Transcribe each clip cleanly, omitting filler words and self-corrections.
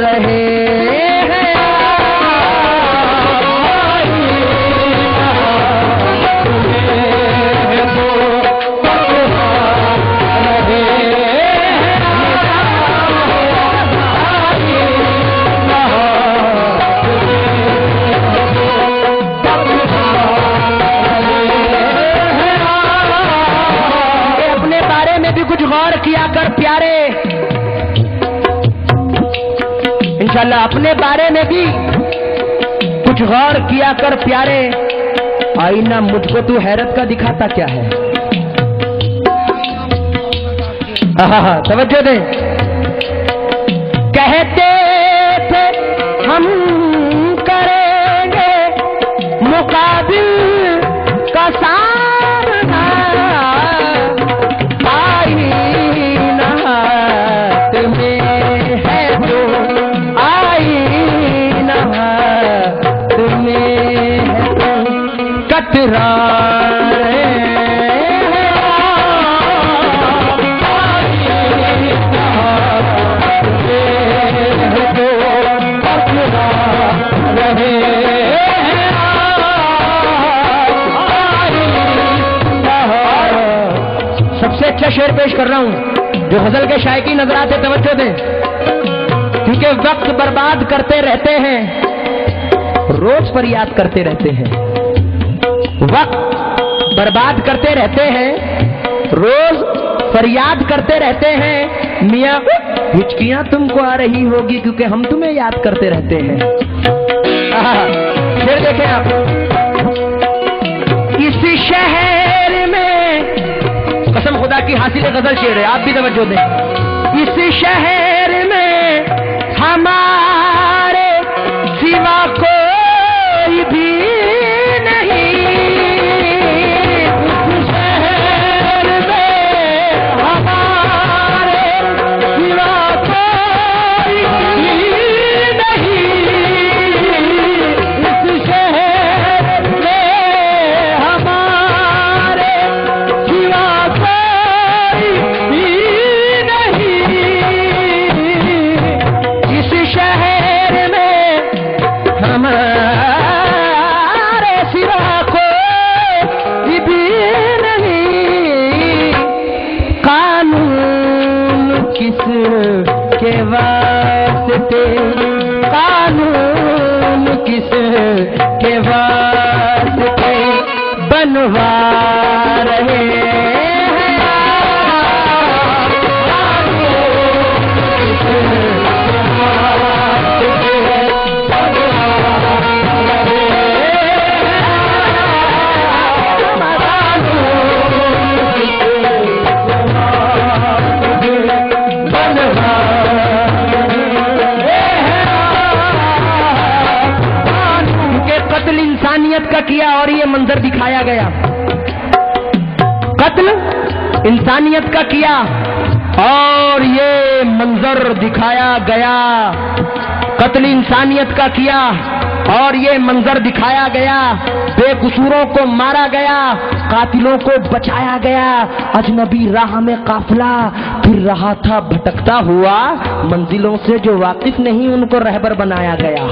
रहे कुछ गौर किया कर प्यारे, इंशाल्लाह अपने बारे में भी कुछ गौर किया कर प्यारे। आईना मुझको तू हैरत का दिखाता क्या है। तवज्जो दे। कहते थे हम करेंगे मुकाबिल का सामना, सबसे अच्छा शेर पेश कर रहा हूं जो गजल के शायक की नजर आते, तवज्जो दें, क्योंकि वक्त बर्बाद करते रहते हैं, रोज फरियाद करते रहते हैं। वक्त बर्बाद करते रहते हैं, रोज फरियाद करते रहते हैं। मियाँ हिचकियां तुमको आ रही होगी क्योंकि हम तुम्हें याद करते रहते हैं। फिर देखें आप, इस शहर में, कसम खुदा की हासिल गजल शेर है, आप भी तवज्जो दें। इस शहर में हमारे सिवा कोई भी के वास्ते, कानून किस के वास्ते बनवा रहे इंसानियत का किया और ये मंजर दिखाया गया। कत्ल इंसानियत का किया और ये मंजर दिखाया गया। कत्ल इंसानियत का किया और ये मंजर दिखाया गया। बेकसूरों को मारा गया, कातिलों को बचाया गया। अजनबी राह में काफिला फिर रहा था भटकता हुआ, मंजिलों से जो वाकिफ नहीं उनको रहबर बनाया गया।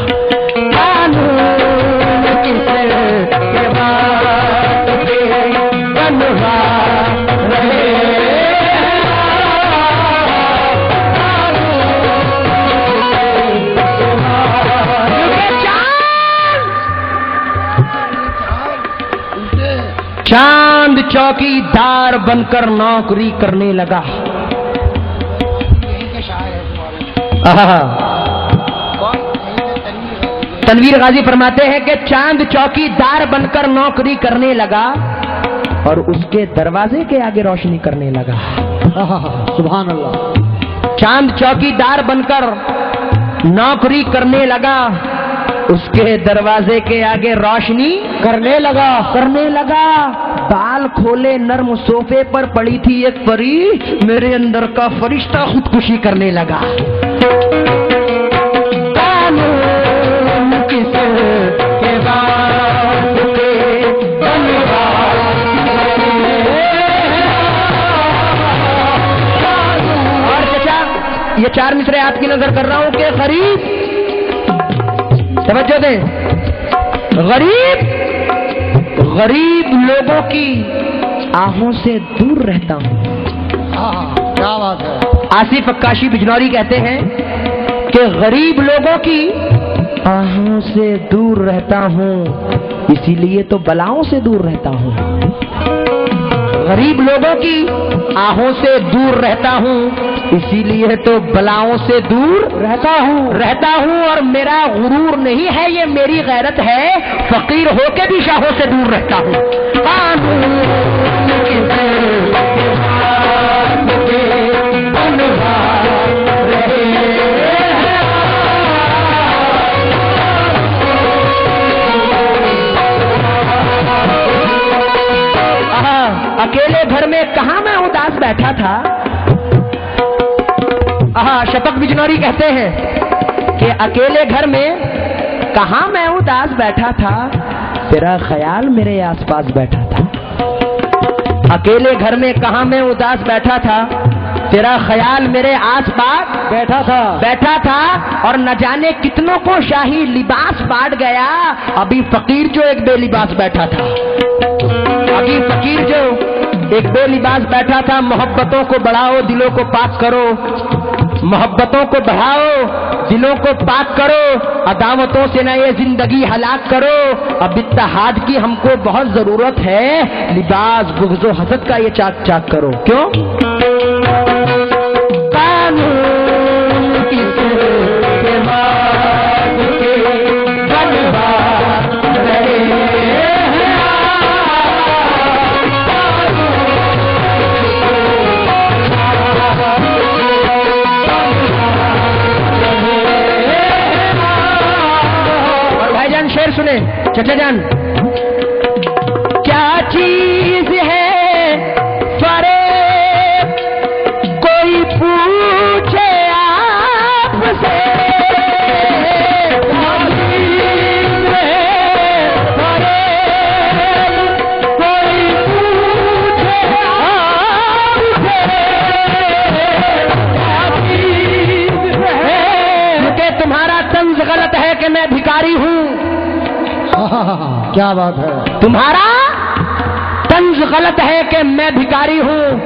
चांद चौकीदार बनकर नौकरी करने लगा। तनवीर गाजी फरमाते हैं कि चांद चौकीदार बनकर नौकरी करने लगा और उसके दरवाजे के आगे रोशनी करने लगा। सुभान अल्लाह। चांद चौकीदार बनकर नौकरी करने लगा, उसके दरवाजे के आगे रोशनी करने लगा। बाल खोले नर्म सोफे पर पड़ी थी एक परी, मेरे अंदर का फरिश्ता खुदकुशी करने लगा। ये चार मिसरे आपकी नजर कर रहा हूं कि गरीब, तवज्जो दें, गरीब लोगों की आहों से दूर रहता हूं। क्या बात है। आसिफ अक्काशी बिजनौरी कहते हैं कि गरीब लोगों की आहों से दूर रहता हूं, इसीलिए तो बलाओं से दूर रहता हूं। गरीब लोगों की आहों से दूर रहता हूं, इसीलिए तो बलाओं से दूर रहता हूं। और मेरा गुरूर नहीं है, ये मेरी गैरत है, फकीर होके भी शाहों से दूर रहता हूं। अकेले घर में कहा मैं उदास बैठा था। शफक बिजनौरी कहते हैं कि अकेले घर में कहा मैं उदास बैठा था, तेरा ख्याल मेरे आसपास बैठा था। अकेले घर में कहा मैं उदास बैठा था, तेरा ख्याल मेरे आसपास बैठा था। और न जाने कितनों को शाही लिबास बांट गया, अभी फकीर जो एक बेलिबास बैठा था। अभी फकीर जो एक बेलिबास बैठा था। मोहब्बतों को बढ़ाओ, दिलों को पाक करो, मोहब्बतों को बढ़ाओ, दिलों को पाक करो, अदावतों से न ये जिंदगी हलाक करो। अब इत्तेहाद की हमको बहुत जरूरत है, लिबास बुग़्ज़ो हसद का ये चाक चाक करो। क्यों? सुने चचा जान, क्या चीज है फरेब, कोई पूछे आपसे। क्या चीज है फरेब, कोई पूछे आपसे। क्या चीज है, क्योंकि तुम्हारा तंज गलत है कि मैं भिखारी हूं। क्या बात है। तुम्हारा तंज गलत है कि मैं भिखारी हूं,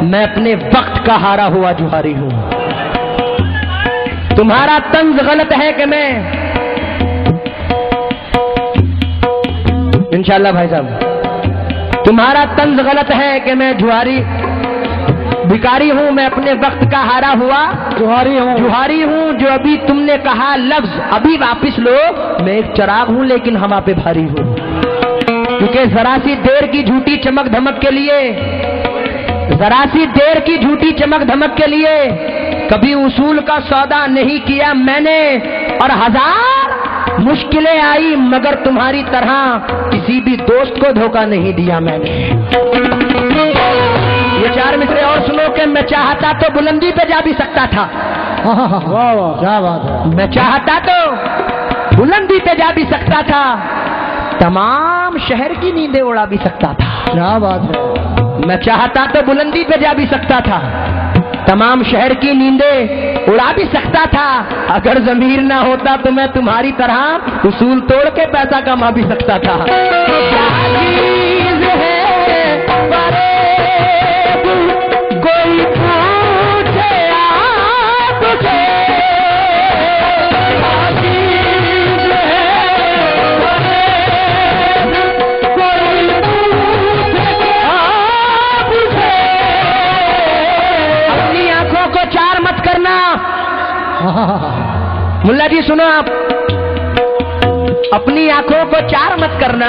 मैं अपने वक्त का हारा हुआ जुहारी हूं। तुम्हारा तंज गलत है कि मैं, इंशाल्लाह भाई साहब, तुम्हारा तंज गलत है कि मैं भिखारी हूं, मैं अपने वक्त का हारा हुआ जुहारी हूं। जो अभी तुमने कहा लफ्ज अभी वापिस लो, मैं एक चिराग हूं लेकिन हवा पे भारी हूं। क्योंकि जरा सी देर की झूठी चमक धमक के लिए, जरा सी देर की झूठी चमक धमक के लिए कभी उसूल का सौदा नहीं किया मैंने। और हजार मुश्किलें आई मगर तुम्हारी तरह किसी भी दोस्त को धोखा नहीं दिया मैंने। ये चार मिसरे और सुनो कि मैं चाहता तो बुलंदी पे जा भी सकता था। वाह वाह क्या बात है। मैं चाहता तो बुलंदी पे जा भी सकता था, तमाम शहर की नींदें उड़ा भी सकता था। क्या बात है। मैं चाहता तो बुलंदी पे जा भी सकता था, तमाम शहर की नींदें उड़ा भी सकता था। अगर ज़मीर ना होता तो मैं तुम्हारी तरह उसूल तोड़ के पैसा कमा भी सकता था। क्या चीज़ है कोई पूछे आपसे। क्या चीज़ है कोई पूछे आपसे। अपनी आंखों को चार मत करना। मुल्ला जी सुनो, आप अपनी आंखों को चार मत करना,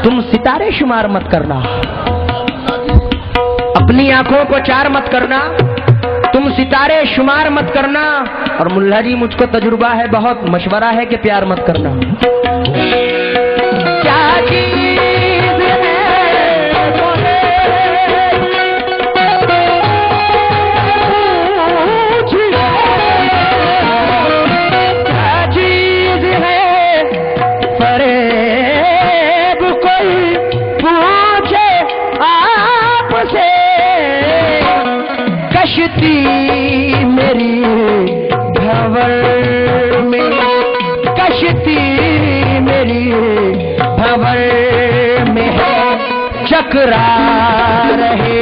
तुम सितारे शुमार मत करना। अपनी आंखों को चार मत करना, तुम सितारे शुमार मत करना। और मुल्ला जी मुझको तजुर्बा है, बहुत मशवरा है कि प्यार मत करना। क्या चीज़ है फरेब कोई पूछे आपसे। कश्ती मेरी चकरा रहे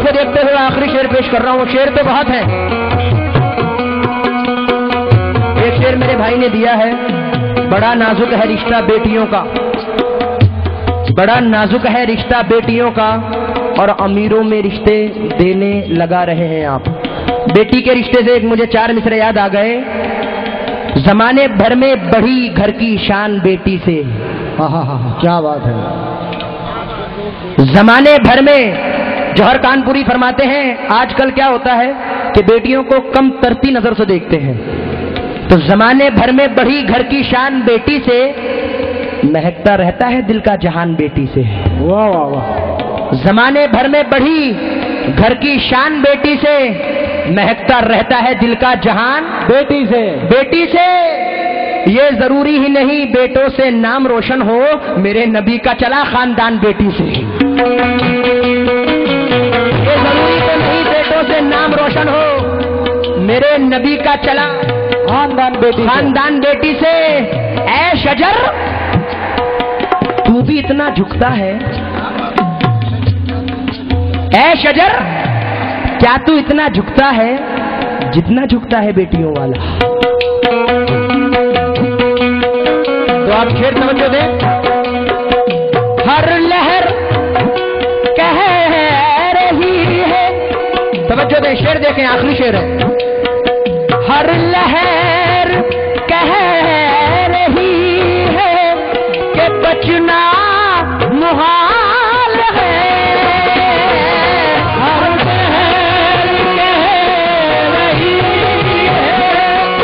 देखते हुए आखिरी शेर पेश कर रहा हूं। शेर तो बहुत है, एक शेर मेरे भाई ने दिया है। बड़ा नाजुक है रिश्ता बेटियों का, बड़ा नाजुक है रिश्ता बेटियों का, और अमीरों में रिश्ते देने लगा रहे हैं आप। बेटी के रिश्ते से एक मुझे 4 मिसरे याद आ गए। जमाने भर में बढ़ी घर की शान बेटी से। क्या बात है। जमाने भर में, जौहर कानपुरी फरमाते हैं, आजकल क्या होता है कि बेटियों को कम तरती नजर से देखते हैं। तो जमाने भर में बढ़ी घर की शान बेटी से, महकता रहता है दिल का जहान बेटी से। वाह वाह वाह। जमाने भर में बढ़ी घर की शान बेटी से, महकता रहता है दिल का जहान बेटी से। बेटी से। ये जरूरी ही नहीं बेटों से नाम रोशन हो, मेरे नबी का चला खानदान बेटी से। ये जरूरी तो नहीं बेटों से नाम रोशन हो, मेरे नबी का चला खानदान बेटी से। ऐ शजर तू भी इतना झुकता है, ऐ शजर क्या तू इतना झुकता है जितना झुकता है बेटियों वाला। तो आप शेर समझो दे। हर लहर कह रही है, तवज्जो दे, शेर देखें, आखिरी शेर है। हर लहर कह रही है कि बचना मुहाल है। हर लहर कह रही है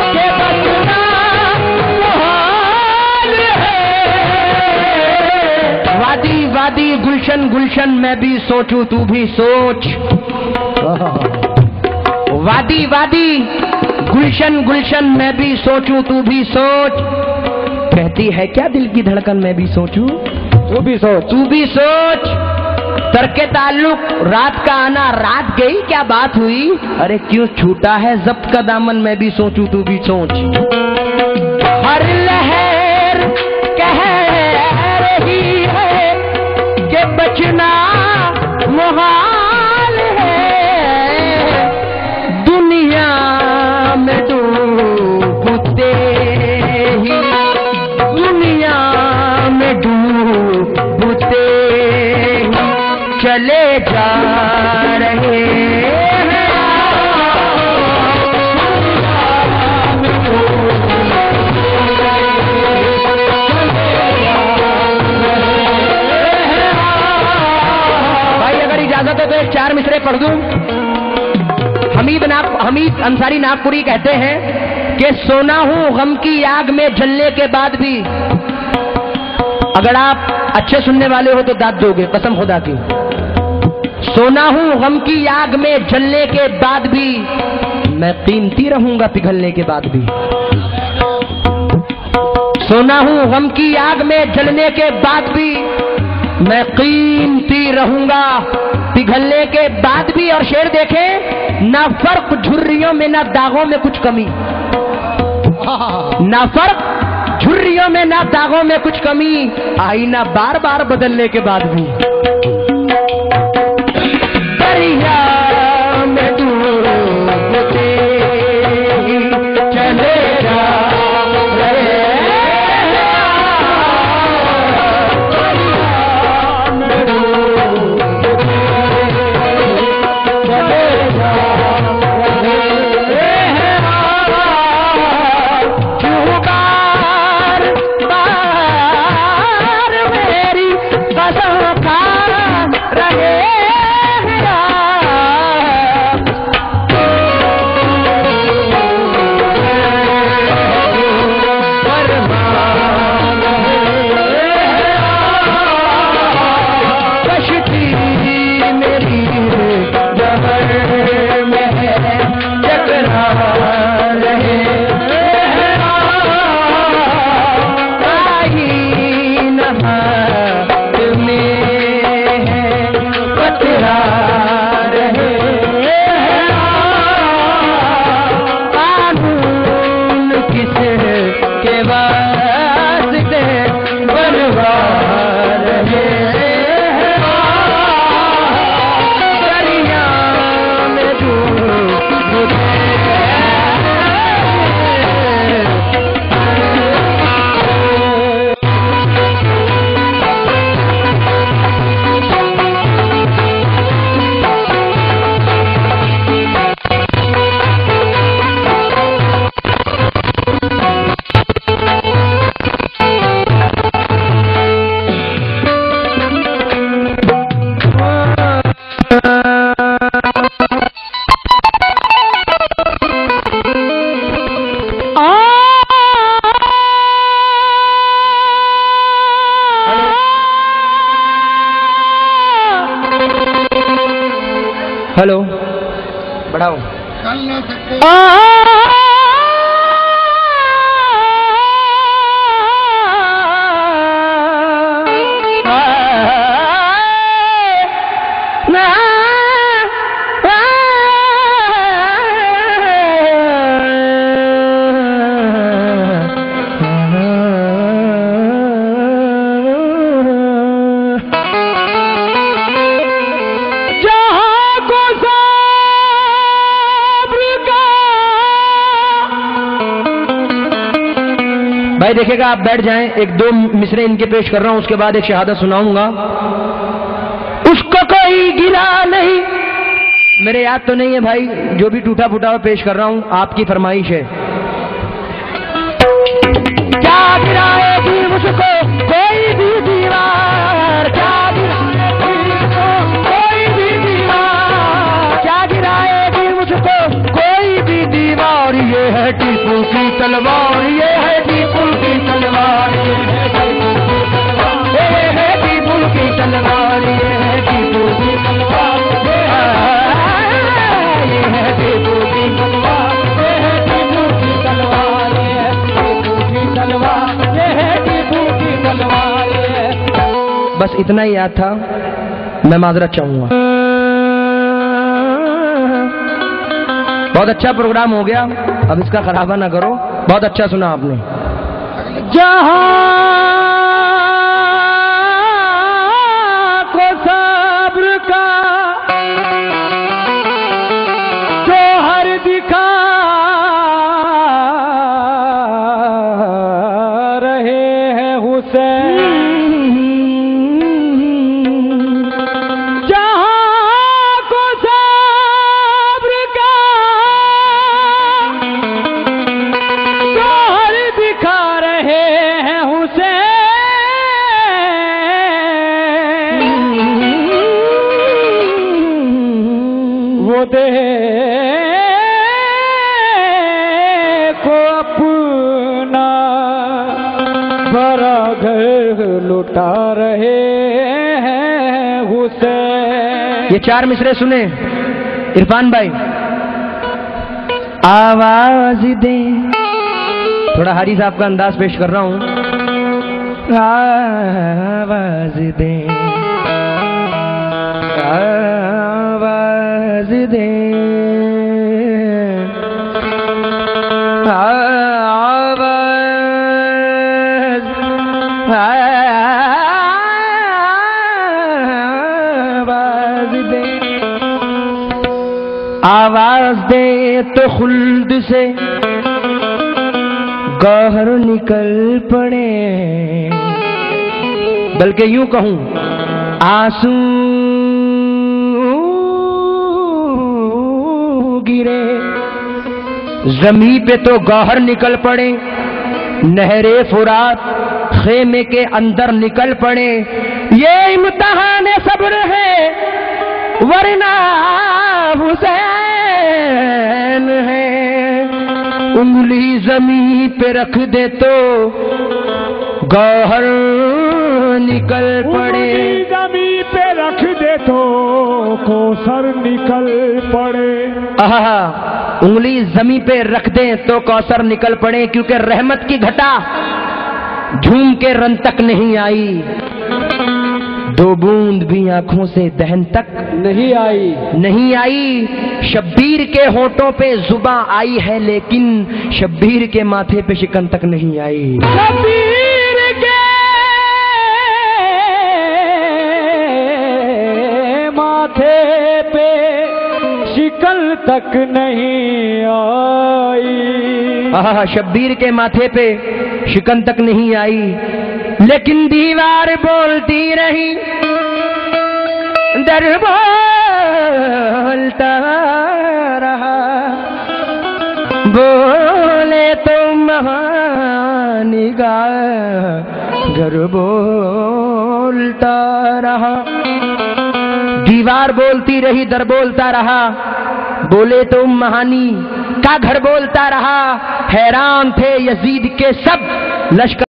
कि बचना मुहाल है। वादी वादी गुलशन गुलशन मैं भी सोचूं तू भी सोच। वादी वादी गुलशन गुलशन मैं भी सोचूं तू भी सोच। कहती है क्या दिल की धड़कन मैं भी सोचूं तू भी सोच। तू भी सोच। तरके ताल्लुक रात का आना रात गई क्या बात हुई, अरे क्यों छूटा है जब्त का दामन मैं भी सोचूं तू भी सोच। हर लहर कह रही है कि बचना मुहाल है। दुनिया में डूबते ही, दुनिया में डूबते ही चले जा रहे हैं। भाई अगर इजाजत हो तो एक 4 मिसरे पढ़ दूं। हमीद अंसारी नागपुरी कहते हैं कि सोना हूं गम की आग में जलने के बाद भी। अगर आप अच्छे सुनने वाले हो तो दाद दोगे, कसम खुदा की। सोना हूं गम की आग में जलने के बाद भी, मैं कीमती रहूंगा पिघलने के बाद भी। सोना हूं गम की आग में जलने के बाद भी, मैं कीमती रहूंगा पिघलने के बाद भी। और शेर देखें, ना फर्क झुर्रियों में ना दागों में कुछ कमी, ना फर्क झुर्रियों में ना दागों में कुछ कमी, आईना बार बार बदलने के बाद भी। दरिया में डूबते ही चले जा रहे हैं। क्यों बार बार मेरी कसम खा हेलो, बढ़ाओ। भाई देखिएगा, आप बैठ जाएं, एक दो मिसरे इनके पेश कर रहा हूं, उसके बाद एक शहादत सुनाऊंगा। उसको कोई गिरा नहीं, मेरे याद तो नहीं है भाई, जो भी टूटा फूटा हुआ पेश कर रहा हूं, आपकी फरमाइश है। क्या गिराएगी मुझको कोई भी दीवार, क्या गिराएगी मुझको कोई भी दीवार, क्या गिराएगी मुझको कोई भी दीवार, ये है टीपू की तलवार, ये है टीपू की तलवार, ये है टीपू की तलवार, ये है टीपू की तलवार, ये है टीपू की तलवार, ये है टीपू की तलवार, ये है टीपू की तलवार, ये है टीपू की तलवार। बस इतना ही याद था, मैं माजरत चाहूंगा। बहुत अच्छा प्रोग्राम हो गया, अब इसका खराबा ना करो, बहुत अच्छा सुना आपने। जहां को सब्र का जोहर दिखा रहे हैं हुसैन, जहां को सब्र का जोहर दिखा रहे हैं हुसैन, वो देखो अपना भरा घर लुटा रहे हैं हुसैन। ये चार मिसरे सुने इरफान भाई, आवाज दे, थोड़ा हारी साहब का अंदाज पेश कर रहा हूं। आवाज दे, आवाज दे, आवाज, आवाज दे, आवाज दे तो खुल्द से गौहर निकल पड़े, बल्कि यूं कहूं आंसू गिरे जमीन पे तो गौहर निकल पड़े, नहरे फुरात खेमे के अंदर निकल पड़े। ये इम्तिहान सब्र है वरना हुसैन है, उंगली जमीन पे रख दे तो गौहर निकल पड़े, जमीन पे रख दे तो कौसर निकल पड़े। आहा, उंगली जमीन पे रख दे तो कौसर निकल पड़े, क्योंकि रहमत की घटा झूम के रन तक नहीं आई, दो बूंद भी आंखों से दहन तक नहीं आई। शब्बीर के होठों पे जुबां आई है, लेकिन शब्बीर के माथे पे शिकन तक नहीं आई। शब्बीर के माथे पे शिकन तक नहीं आई। आहा, शब्बीर के माथे पे शिकन तक नहीं आई, लेकिन दीवार बोलती रही, दर बोलता रहा, बोले तो महानिगाह घर बोलता रहा। दीवार बोलती रही, दर बोलता रहा, बोले तो महानी का घर बोलता रहा। हैरान थे यजीद के सब लश्कर।